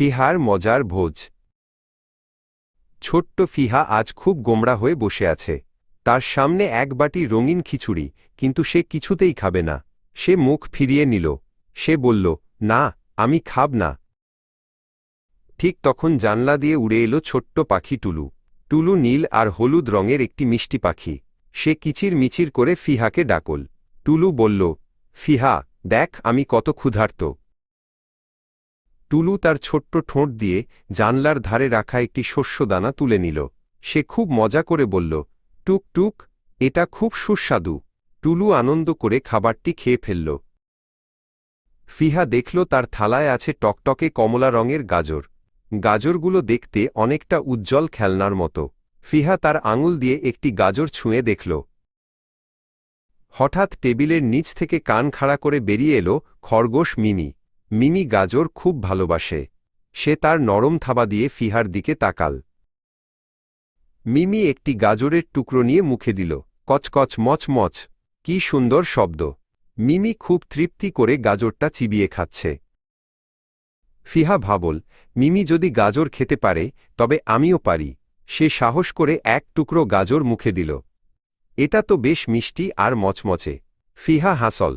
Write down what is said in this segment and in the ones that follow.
ফিহার মজার ভোজ। ছোট্ট ফিহা আজ খুব গোমড়া হয়ে বসে আছে। তার সামনে এক বাটি রঙিন খিচুড়ি, কিন্তু সে কিছুতেই খাবে না। সে মুখ ফিরিয়ে নিল। সে বলল, না, আমি খাব না। ঠিক তখন জানলা দিয়ে উড়ে এলো ছোট্ট পাখি টুলু। টুলু নীল আর হলুদ রঙের একটি মিষ্টি পাখি। সে কিচির মিচির করে ফিহাকে ডাকল। টুলু বলল, ফিহা, দেখ আমি কত ক্ষুধার্ত। টুলু তার ছোট্ট ঠোঁট দিয়ে জানলার ধারে রাখা একটি শস্যদানা তুলে নিল। সে খুব মজা করে বলল, টুক টুক, এটা খুব সুস্বাদু। টুলু আনন্দ করে খাবারটি খেয়ে ফেলল। ফিহা দেখল তার থালায় আছে টকটকে কমলা রঙের গাজর। গাজরগুলো দেখতে অনেকটা উজ্জ্বল খেলনার মতো। ফিহা তার আঙুল দিয়ে একটি গাজর ছুঁয়ে দেখল। হঠাৎ টেবিলের নিচ থেকে কান খাড়া করে বেরিয়ে এলো খরগোশ মিমি। মিমি গাজর খুব ভালোবাসে। সে তার নরম থাবা দিয়ে ফিহার দিকে তাকাল। মিমি একটি গাজরের টুকরো নিয়ে মুখে দিল। কচকচ মচমচ, কি সুন্দর শব্দ। মিমি খুব তৃপ্তি করে গাজরটা চিবিয়ে খাচ্ছে। ফিহা ভাবল, মিমি যদি গাজর খেতে পারে তবে আমিও পারি। সে সাহস করে এক টুকরো গাজর মুখে দিল। এটা তো বেশ মিষ্টি আর মচমচে। ফিহা হাসল।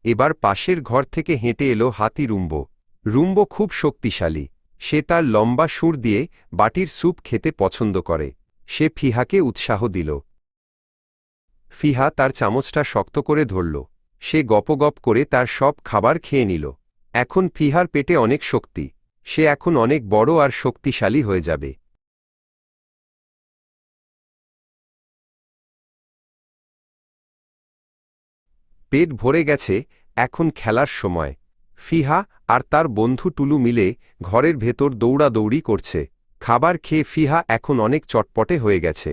এবার পাশের ঘর থেকে হেঁটে এলো হাতি রুম্বো। রুম্বো খুব শক্তিশালী। সে তার লম্বা সুর দিয়ে বাটির স্যুপ খেতে পছন্দ করে। সে ফিহাকে উৎসাহ দিল। ফিহা তার চামচটা শক্ত করে ধরল। সে গপগপ করে তার সব খাবার খেয়ে নিল। এখন ফিহার পেটে অনেক শক্তি। সে এখন অনেক বড় আর শক্তিশালী হয়ে যাবে। পেট ভরে গেছে, এখন খেলার সময়। ফিহা আর তার বন্ধু টুলু মিলে ঘরের ভেতর দৌড়াদৌড়ি করছে। খাবার খেয়ে ফিহা এখন অনেক চটপটে হয়ে গেছে।